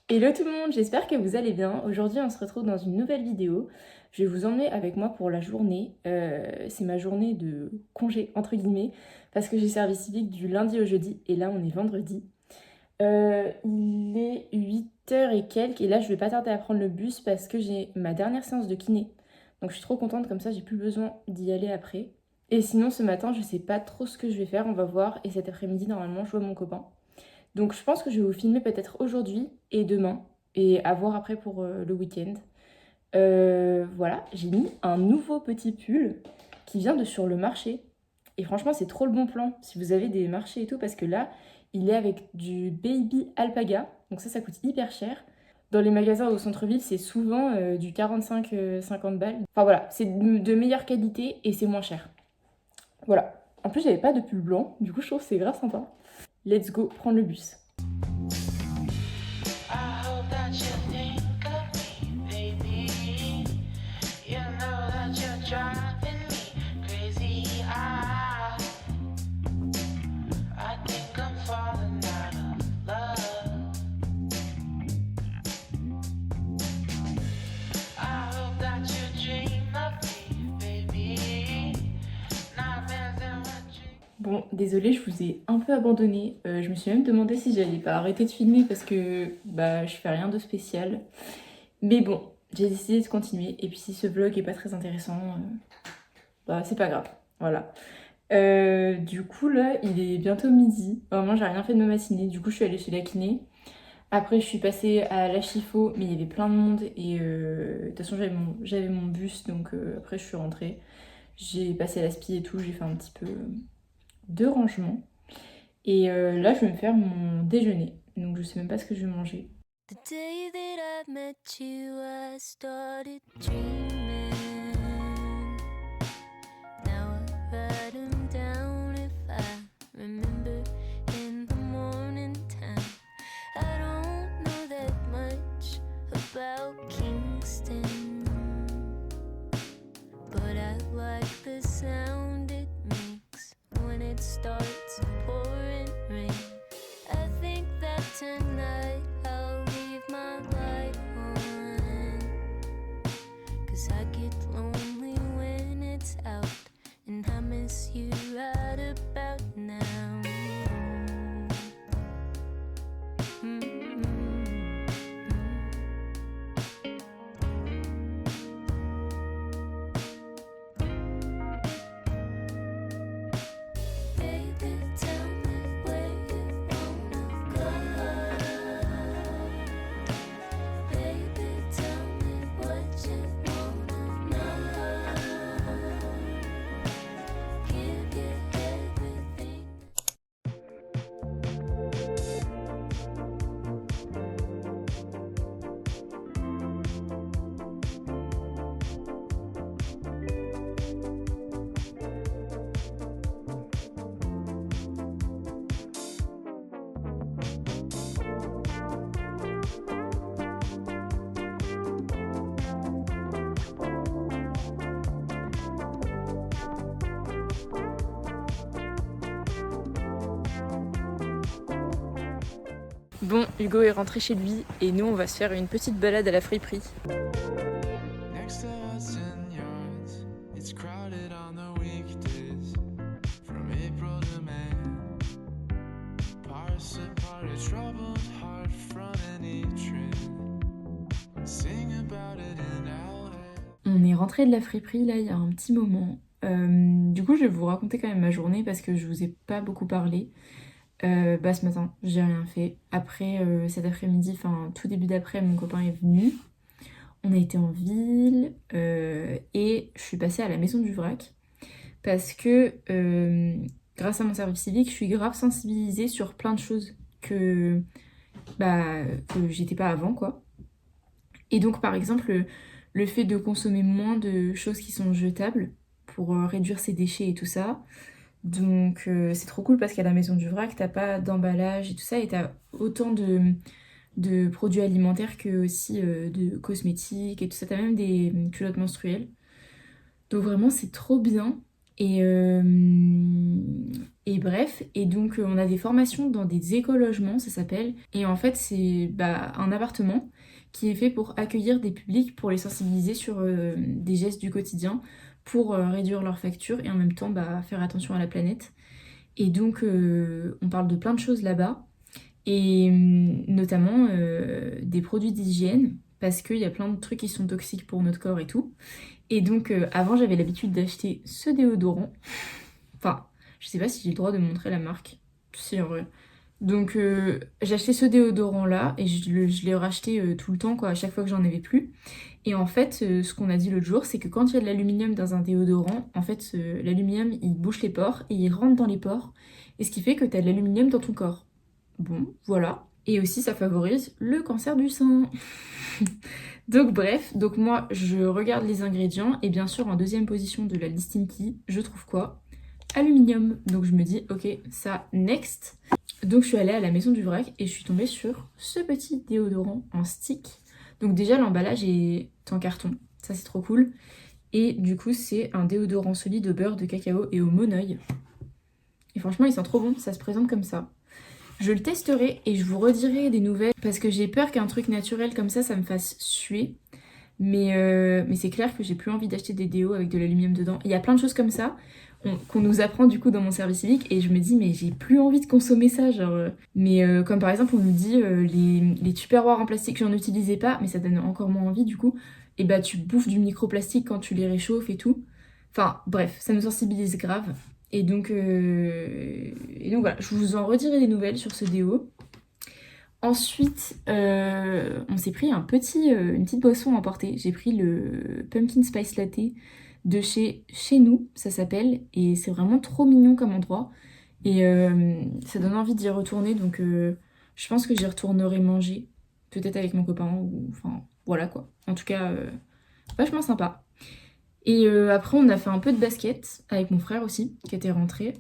Hello tout le monde, j'espère que vous allez bien. Aujourd'hui, on se retrouve dans une nouvelle vidéo. Je vais vous emmener avec moi pour la journée. C'est ma journée de congé, entre guillemets, parce que j'ai service civique du lundi au jeudi, et là, on est vendredi. Il est 8h et quelques, et là, je vais pas tarder à prendre le bus parce que j'ai ma dernière séance de kiné. Donc, je suis trop contente, comme ça, j'ai plus besoin d'y aller après. Et sinon, ce matin, je sais pas trop ce que je vais faire, on va voir. Et cet après-midi, normalement, je vois mon copain. Donc je pense que je vais vous filmer peut-être aujourd'hui et demain et à voir après pour le week-end. Voilà, j'ai mis un nouveau petit pull qui vient de sur le marché. Et franchement, c'est trop le bon plan si vous avez des marchés et tout parce que là, il est avec du baby alpaga. Donc ça coûte hyper cher. Dans les magasins au centre-ville, c'est souvent du 45-50 balles. Enfin voilà, c'est de meilleure qualité et c'est moins cher. Voilà. En plus, j'avais pas de pull blanc, du coup, je trouve que c'est grave sympa. Let's go prendre le bus. I hope that you think of me, baby. You know that you're driving me crazy. I think I'm falling out of love. I hope that you dream of me, baby. Nightmares in my dreams. Bon, désolée, je vous ai un peu abandonné. Je me suis même demandé si j'allais pas arrêter de filmer parce que bah je fais rien de spécial. Mais bon, j'ai décidé de continuer. Et puis si ce vlog est pas très intéressant, bah c'est pas grave. Voilà. Du coup là, il est bientôt midi. Vraiment, j'ai rien fait de ma matinée. Du coup, je suis allée chez la kiné. Après, je suis passée à la Chifo, mais il y avait plein de monde. Et de toute façon, j'avais mon bus, donc après, je suis rentrée. J'ai passé la spi et tout. J'ai fait un petit peu de rangement. Et là, je vais me faire mon déjeuner. Donc, je sais même pas ce que je vais manger. The day that I met you, I started dreaming. Now I write 'em down if I remember in the morning time. I don't know that much about Kingston, but I like the sound it makes when it starts pouring rain. I think that tonight I'll leave my light on, 'cause I get lonely when it's out, and I miss you right about now. Baby, tell me where you wanna go. Baby, tell me what you wanna know. Give you everything. Bon, Hugo est rentré chez lui et nous on va se faire une petite balade à la friperie. Next to us in yards, it's crowded on the weekdays. From April to May, parse apart a troubled heart from any train. Sing about it in LA. On est rentré de la friperie là il y a un petit moment. Du coup je vais vous raconter quand même ma journée parce que je vous ai pas beaucoup parlé. Bah ce matin j'ai rien fait. Après cet après-midi, enfin tout début d'après, mon copain est venu. On a été en ville et je suis passée à la maison du vrac parce que grâce à mon service civique, je suis grave sensibilisée sur plein de choses que j'étais pas avant quoi. Et donc par exemple le fait de consommer moins de choses qui sont jetables pour réduire ses déchets et tout ça. Donc c'est trop cool parce qu'à la maison du vrac, t'as pas d'emballage et tout ça et t'as autant de produits alimentaires que aussi de cosmétiques et tout ça. T'as même des culottes menstruelles. Donc vraiment c'est trop bien. Et bref, et donc on a des formations dans des écologements, ça s'appelle. Et en fait, c'est un appartement qui est fait pour accueillir des publics, pour les sensibiliser sur des gestes du quotidien, pour réduire leurs factures et en même temps faire attention à la planète. Et donc on parle de plein de choses là-bas, et notamment des produits d'hygiène, parce qu'il y a plein de trucs qui sont toxiques pour notre corps et tout. Et donc avant j'avais l'habitude d'acheter ce déodorant. Enfin, je sais pas si j'ai le droit de montrer la marque. Si, en vrai. Donc, j'ai acheté ce déodorant-là et je l'ai racheté tout le temps, quoi, à chaque fois que j'en avais plus. Et en fait, ce qu'on a dit l'autre jour, c'est que quand il y a de l'aluminium dans un déodorant, en fait, l'aluminium, il bouche les pores et il rentre dans les pores. Et ce qui fait que t'as de l'aluminium dans ton corps. Bon, voilà. Et aussi, ça favorise le cancer du sein. Donc bref, donc moi, je regarde les ingrédients et bien sûr, en deuxième position de la liste Inky, je trouve quoi? Aluminium. Donc je me dis, ok, ça, next. Donc je suis allée à la maison du vrac et je suis tombée sur ce petit déodorant en stick. Donc déjà l'emballage est en carton, ça c'est trop cool. Et du coup c'est un déodorant solide au beurre de cacao et au monoeil. Et franchement il sent trop bon, ça se présente comme ça. Je le testerai et je vous redirai des nouvelles parce que j'ai peur qu'un truc naturel comme ça me fasse suer. Mais c'est clair que j'ai plus envie d'acheter des déos avec de l'aluminium dedans. Il y a plein de choses comme ça qu'on nous apprend du coup dans mon service civique et je me dis mais j'ai plus envie de consommer ça genre. Comme par exemple on nous dit les tupperwares en plastique, j'en utilisais pas mais ça donne encore moins envie du coup. Et bah tu bouffes du microplastique quand tu les réchauffes et tout. Enfin bref, ça nous sensibilise grave. Et donc voilà, je vous en redirai des nouvelles sur ce déo. Ensuite, on s'est pris une petite boisson à emporter. J'ai pris le Pumpkin Spice Latte de chez nous, ça s'appelle. Et c'est vraiment trop mignon comme endroit. Et ça donne envie d'y retourner. Donc je pense que j'y retournerai manger. Peut-être avec mon copain. Ou, enfin, voilà quoi. En tout cas, vachement sympa. Et après, on a fait un peu de basket avec mon frère aussi, qui était rentré.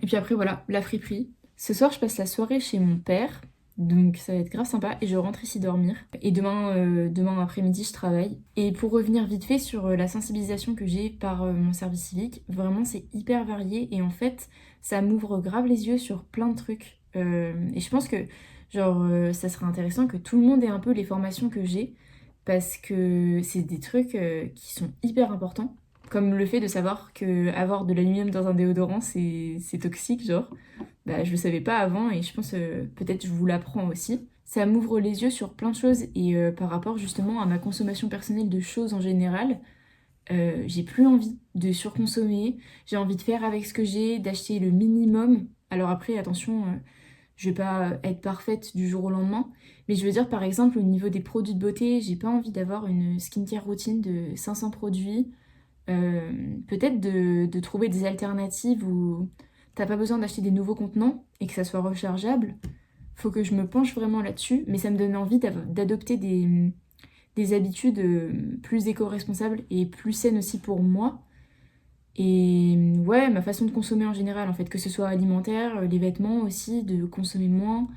Et puis après, voilà, la friperie. Ce soir, je passe la soirée chez mon père. Donc ça va être grave sympa et je rentre ici dormir. Et demain après-midi, je travaille. Et pour revenir vite fait sur la sensibilisation que j'ai par mon service civique, vraiment c'est hyper varié et en fait ça m'ouvre grave les yeux sur plein de trucs. Et je pense que ça serait intéressant que tout le monde ait un peu les formations que j'ai parce que c'est des trucs qui sont hyper importants. Comme le fait de savoir que avoir de l'aluminium dans un déodorant c'est toxique, genre je le savais pas avant et je pense peut-être je vous l'apprends aussi. Ça m'ouvre les yeux sur plein de choses et par rapport justement à ma consommation personnelle de choses en général, j'ai plus envie de surconsommer, j'ai envie de faire avec ce que j'ai, d'acheter le minimum. Alors après, attention, je vais pas être parfaite du jour au lendemain, mais je veux dire par exemple au niveau des produits de beauté, j'ai pas envie d'avoir une skincare routine de 500 produits. Peut-être de trouver des alternatives où t'as pas besoin d'acheter des nouveaux contenants et que ça soit rechargeable. Faut que je me penche vraiment là-dessus, mais ça me donne envie d'adopter des habitudes plus éco-responsables et plus saines aussi pour moi. Et ouais, ma façon de consommer en général, en fait, que ce soit alimentaire, les vêtements aussi, de consommer moins,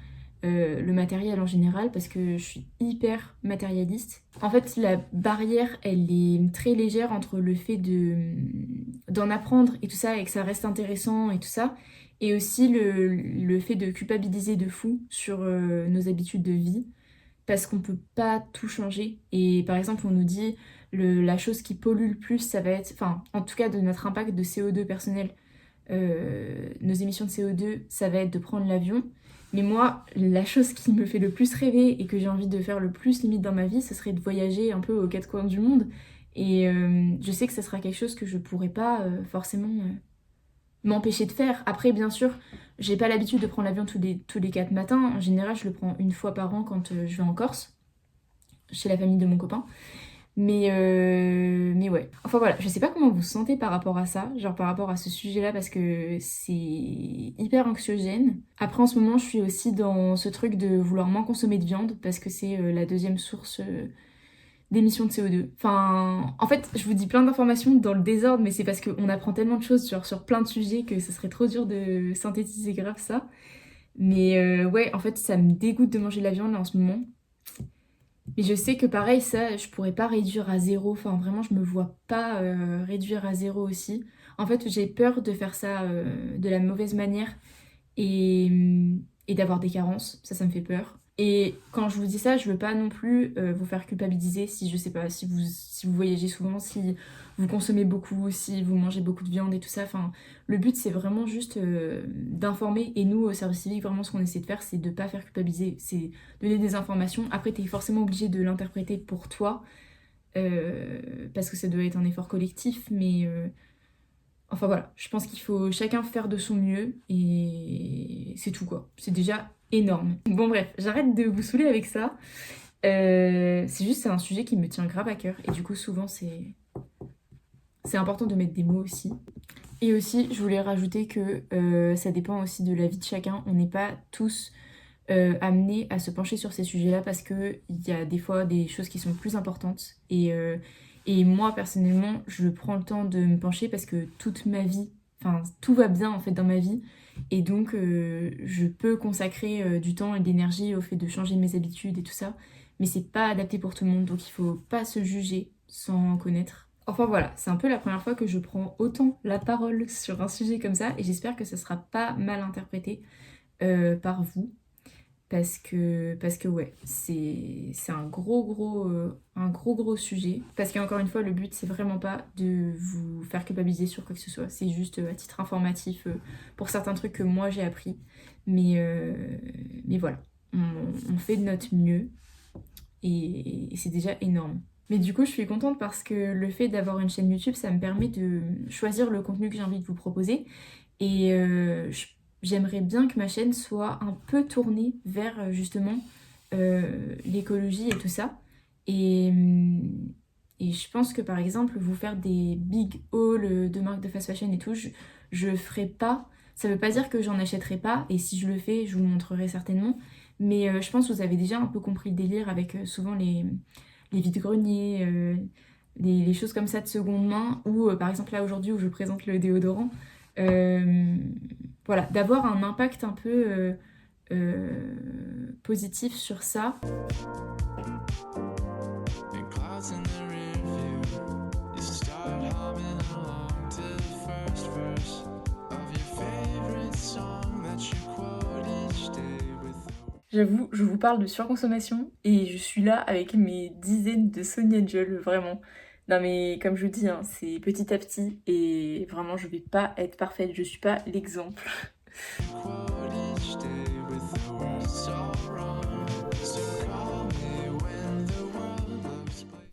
le matériel en général, parce que je suis hyper matérialiste. En fait, la barrière, elle est très légère entre le fait d'en apprendre et tout ça, et que ça reste intéressant et tout ça, et aussi le fait de culpabiliser de fou sur nos habitudes de vie, parce qu'on peut pas tout changer. Et par exemple, on nous dit la chose qui pollue le plus, ça va être, enfin, en tout cas de notre impact de CO2 personnel, nos émissions de CO2, ça va être de prendre l'avion. Mais moi, la chose qui me fait le plus rêver et que j'ai envie de faire le plus limite dans ma vie, ce serait de voyager un peu aux quatre coins du monde. Et je sais que ça sera quelque chose que je pourrais pas forcément m'empêcher de faire. Après, bien sûr, j'ai pas l'habitude de prendre l'avion tous les 4 matins. En général, je le prends une fois par an quand je vais en Corse, chez la famille de mon copain. Mais ouais. Enfin voilà, je sais pas comment vous vous sentez par rapport à ça, genre par rapport à ce sujet-là, parce que c'est hyper anxiogène. Après, en ce moment, je suis aussi dans ce truc de vouloir moins consommer de viande, parce que c'est la deuxième source d'émissions de CO2. Enfin, en fait, je vous dis plein d'informations dans le désordre, mais c'est parce qu'on apprend tellement de choses genre, sur plein de sujets que ce serait trop dur de synthétiser grave ça. Mais ouais, en fait, ça me dégoûte de manger de la viande là, en ce moment. Mais je sais que pareil, ça, je pourrais pas réduire à zéro. Enfin, vraiment, je me vois pas réduire à zéro aussi. En fait, j'ai peur de faire ça de la mauvaise manière et d'avoir des carences. Ça me fait peur. Et quand je vous dis ça, je veux pas non plus vous faire culpabiliser si, je sais pas, si vous voyagez souvent, si vous consommez beaucoup, si vous mangez beaucoup de viande et tout ça. Enfin, le but, c'est vraiment juste d'informer. Et nous, au service civique, vraiment, ce qu'on essaie de faire, c'est de pas faire culpabiliser. C'est donner des informations. Après, t'es forcément obligé de l'interpréter pour toi, parce que ça doit être un effort collectif, mais enfin voilà, je pense qu'il faut chacun faire de son mieux et c'est tout quoi. C'est déjà énorme. Bon bref, j'arrête de vous saouler avec ça. C'est juste c'est un sujet qui me tient grave à cœur et du coup souvent c'est important de mettre des mots aussi. Et aussi, je voulais rajouter que ça dépend aussi de la vie de chacun. On n'est pas tous amenés à se pencher sur ces sujets-là parce qu'il y a des fois des choses qui sont plus importantes. Et moi, personnellement, je prends le temps de me pencher parce que toute ma vie, enfin, tout va bien en fait dans ma vie. Et donc, je peux consacrer du temps et de l'énergie au fait de changer mes habitudes et tout ça. Mais c'est pas adapté pour tout le monde, donc il faut pas se juger sans connaître. Enfin voilà, c'est un peu la première fois que je prends autant la parole sur un sujet comme ça et j'espère que ça sera pas mal interprété par vous parce que ouais, c'est un gros sujet. Parce qu'encore une fois, le but c'est vraiment pas de vous faire culpabiliser sur quoi que ce soit, c'est juste à titre informatif pour certains trucs que moi j'ai appris. Mais voilà, on fait de notre mieux et c'est déjà énorme. Mais du coup, je suis contente parce que le fait d'avoir une chaîne YouTube, ça me permet de choisir le contenu que j'ai envie de vous proposer. Et j'aimerais bien que ma chaîne soit un peu tournée vers justement l'écologie et tout ça. Et, et je pense que par exemple, vous faire des big hauls de marques de fast fashion et tout, je ferai pas. Ça veut pas dire que j'en achèterai pas. Et si je le fais, je vous montrerai certainement. Mais je pense que vous avez déjà un peu compris le délire avec souvent les vides-greniers, les choses comme ça de seconde main, ou par exemple là aujourd'hui où je présente le déodorant, euh, voilà, d'avoir un impact un peu positif sur ça. And clouds in the rear view. You start humming along to the first verse of your favorite song that you quote each day with the J'avoue, je vous parle de surconsommation et je suis là avec mes dizaines de Sony Angel, vraiment. Non mais comme je vous dis, hein, c'est petit à petit et vraiment je vais pas être parfaite, je suis pas l'exemple. quote each day with the words all wrong. So call me when the world looks bleak.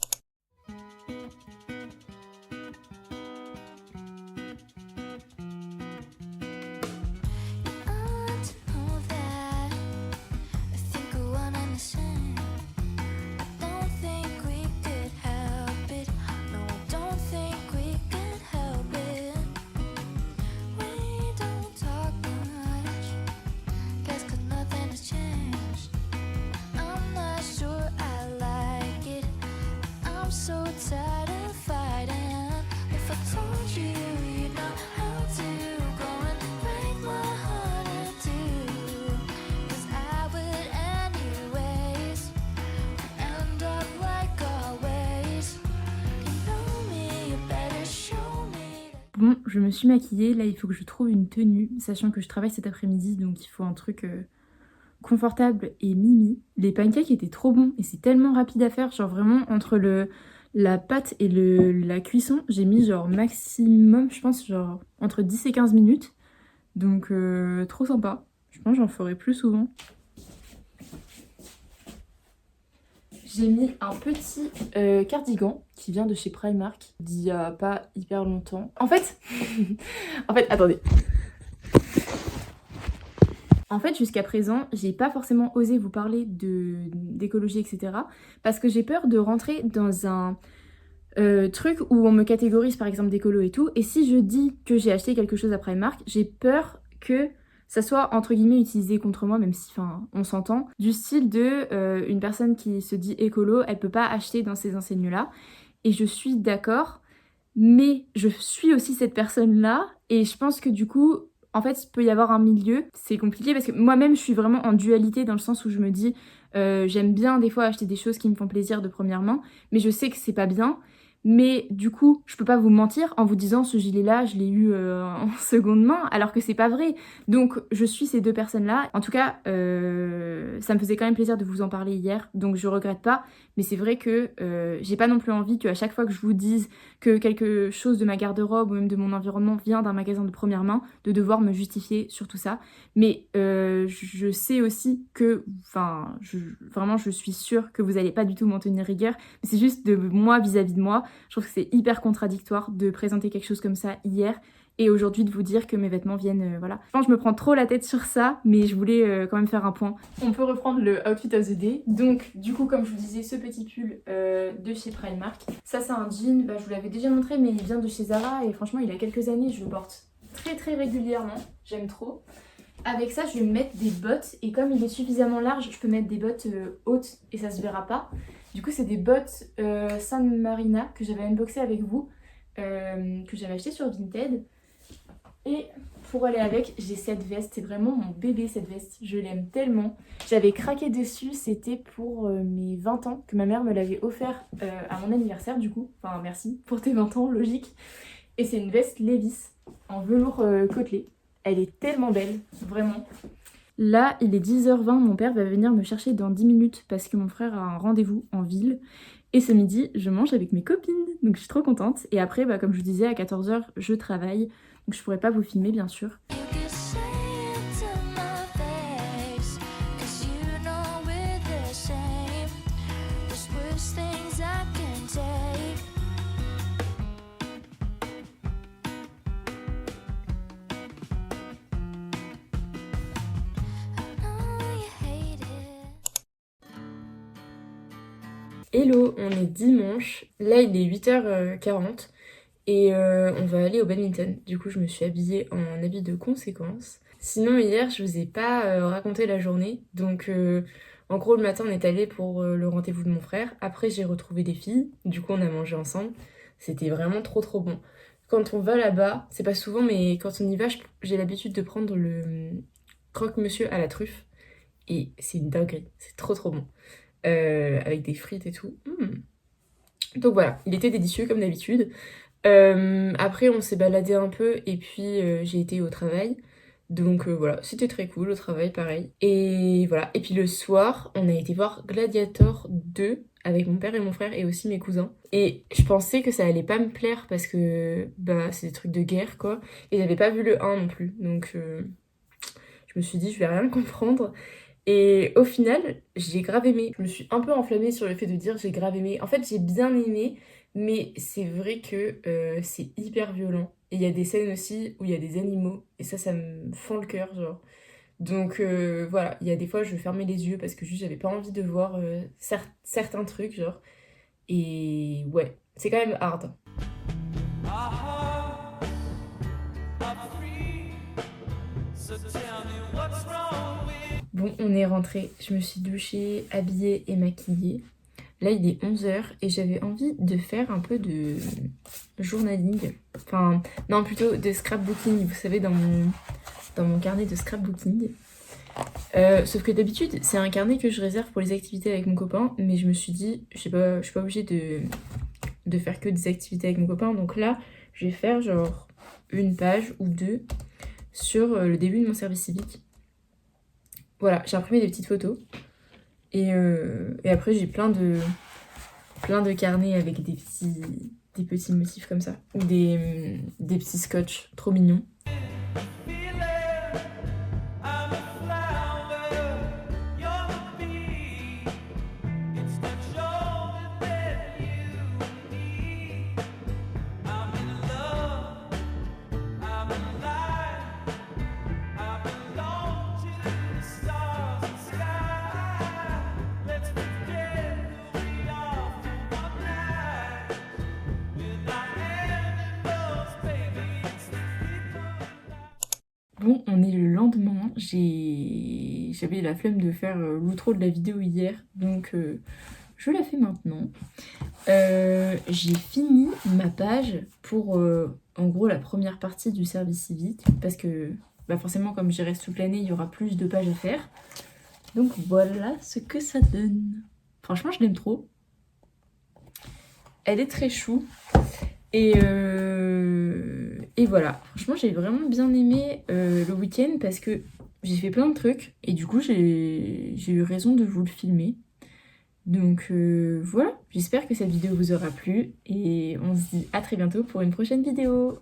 So tired of fighting. If I told you, you'd know how to go and break my heart in two. 'Cause I would anyways end up like always. You know me, you better show me. Bon, je me suis maquillée, là il faut que je trouve une tenue, sachant que je travaille cet après-midi, donc il faut un truc confortable et mimi. Les pancakes étaient trop bons et c'est tellement rapide à faire, genre vraiment entre la pâte et la cuisson, j'ai mis genre maximum, je pense genre entre 10 et 15 minutes. Donc trop sympa. Je pense que j'en ferai plus souvent. J'ai mis un petit cardigan qui vient de chez Primark d'il y a pas hyper longtemps. En fait, attendez. En fait, jusqu'à présent, j'ai pas forcément osé vous parler d'écologie, etc. Parce que j'ai peur de rentrer dans un truc où on me catégorise par exemple d'écolo et tout. Et si je dis que j'ai acheté quelque chose à Primark, j'ai peur que ça soit entre guillemets utilisé contre moi, même si enfin on s'entend. Du style de une personne qui se dit écolo, elle peut pas acheter dans ces enseignes-là. Et je suis d'accord, mais je suis aussi cette personne-là. Et je pense que du coup, en fait, il peut y avoir un milieu. C'est compliqué parce que moi-même, je suis vraiment en dualité dans le sens où je me dis, j'aime bien des fois acheter des choses qui me font plaisir de première main, mais je sais que c'est pas bien. Mais du coup, je peux pas vous mentir en vous disant ce gilet-là, je l'ai eu en seconde main, alors que c'est pas vrai. Donc, je suis ces deux personnes-là. En tout cas, ça me faisait quand même plaisir de vous en parler hier, donc je regrette pas. Mais c'est vrai que j'ai pas non plus envie qu'à chaque fois que je vous dise que quelque chose de ma garde-robe ou même de mon environnement vient d'un magasin de première main, de devoir me justifier sur tout ça. Mais je sais aussi que, enfin, vraiment, je suis sûre que vous allez pas du tout m'en tenir rigueur. Mais c'est juste de moi vis-à-vis de moi. Je trouve que c'est hyper contradictoire de présenter quelque chose comme ça hier et aujourd'hui de vous dire que mes vêtements viennent, voilà. Je pense que je me prends trop la tête sur ça, mais je voulais quand même faire un point. On peut reprendre le outfit of the day. Donc, du coup, comme je vous disais, ce petit pull de chez Primark. Ça, c'est un jean, je vous l'avais déjà montré, mais il vient de chez Zara et franchement, il a quelques années, je le porte très très régulièrement. J'aime trop. Avec ça, je vais me mettre des bottes et comme il est suffisamment large, je peux mettre des bottes hautes et ça se verra pas. Du coup, c'est des bottes San Marina que j'avais unboxé avec vous, que j'avais acheté sur Vinted. Et pour aller avec, j'ai cette veste. C'est vraiment mon bébé, cette veste. Je l'aime tellement. J'avais craqué dessus. C'était pour mes 20 ans que ma mère me l'avait offert à mon anniversaire du coup. Enfin, merci pour tes 20 ans, logique. Et c'est une veste Levi's en velours côtelé. Elle est tellement belle, vraiment. Là, il est 10h20, mon père va venir me chercher dans 10 minutes parce que mon frère a un rendez-vous en ville. Et ce midi, je mange avec mes copines, donc je suis trop contente. Et après, comme je vous disais, à 14h, je travaille, donc je pourrais pas vous filmer, bien sûr. You can say it to my face, 'cause you know we're the same. There's worse things I can take. I know you hate it. Hello, on est dimanche, là il est 8h40 et on va aller au badminton. Du coup je me suis habillée en habit de conséquence. Sinon hier je vous ai pas raconté la journée, donc en gros le matin on est allé pour le rendez-vous de mon frère. Après j'ai retrouvé des filles, du coup on a mangé ensemble. C'était vraiment trop trop bon. Quand on va là-bas, c'est pas souvent mais quand on y va j'ai l'habitude de prendre le croque-monsieur à la truffe. Et c'est une dinguerie, c'est trop trop bon. Avec des frites et tout. Donc voilà, il était délicieux comme d'habitude. Après, on s'est baladé un peu et puis j'ai été au travail. Donc voilà, c'était très cool au travail, pareil. Et voilà, et puis le soir, on a été voir Gladiator 2 avec mon père et mon frère et aussi mes cousins. Et je pensais que ça allait pas me plaire parce que c'est des trucs de guerre quoi. Et j'avais pas vu le 1 non plus. Donc je me suis dit, je vais rien comprendre. Et au final, j'ai grave aimé. Je me suis un peu enflammée sur le fait de dire j'ai grave aimé. En fait, j'ai bien aimé, mais c'est vrai que c'est hyper violent. Et il y a des scènes aussi où il y a des animaux, et ça me fend le cœur, genre. Donc voilà, il y a des fois, je fermais les yeux parce que juste j'avais pas envie de voir certains trucs, genre. Et ouais, c'est quand même hard. Bon, on est rentré, je me suis douchée, habillée et maquillée. Là, il est 11h et j'avais envie de faire un peu de journaling. Enfin, non, plutôt de scrapbooking, vous savez, dans mon carnet de scrapbooking. Sauf que d'habitude, c'est un carnet que je réserve pour les activités avec mon copain, mais je me suis dit, je suis pas obligée de faire que des activités avec mon copain. Donc là, je vais faire genre une page ou deux sur le début de mon service civique. Voilà, j'ai imprimé des petites photos. Et après, j'ai plein de carnets avec des petits motifs comme ça. Ou des petits scotch trop mignons. Bon, on est le lendemain, j'avais la flemme de faire l'outro de la vidéo hier, donc je la fais maintenant. J'ai fini ma page pour en gros la première partie du service civique, parce que bah forcément comme j'y reste toute l'année, il y aura plus de pages à faire. Donc voilà ce que ça donne. Franchement, je l'aime trop. Elle est très chou. Et voilà, franchement j'ai vraiment bien aimé le week-end parce que j'ai fait plein de trucs et du coup j'ai eu raison de vous le filmer. Donc voilà, j'espère que cette vidéo vous aura plu et on se dit à très bientôt pour une prochaine vidéo.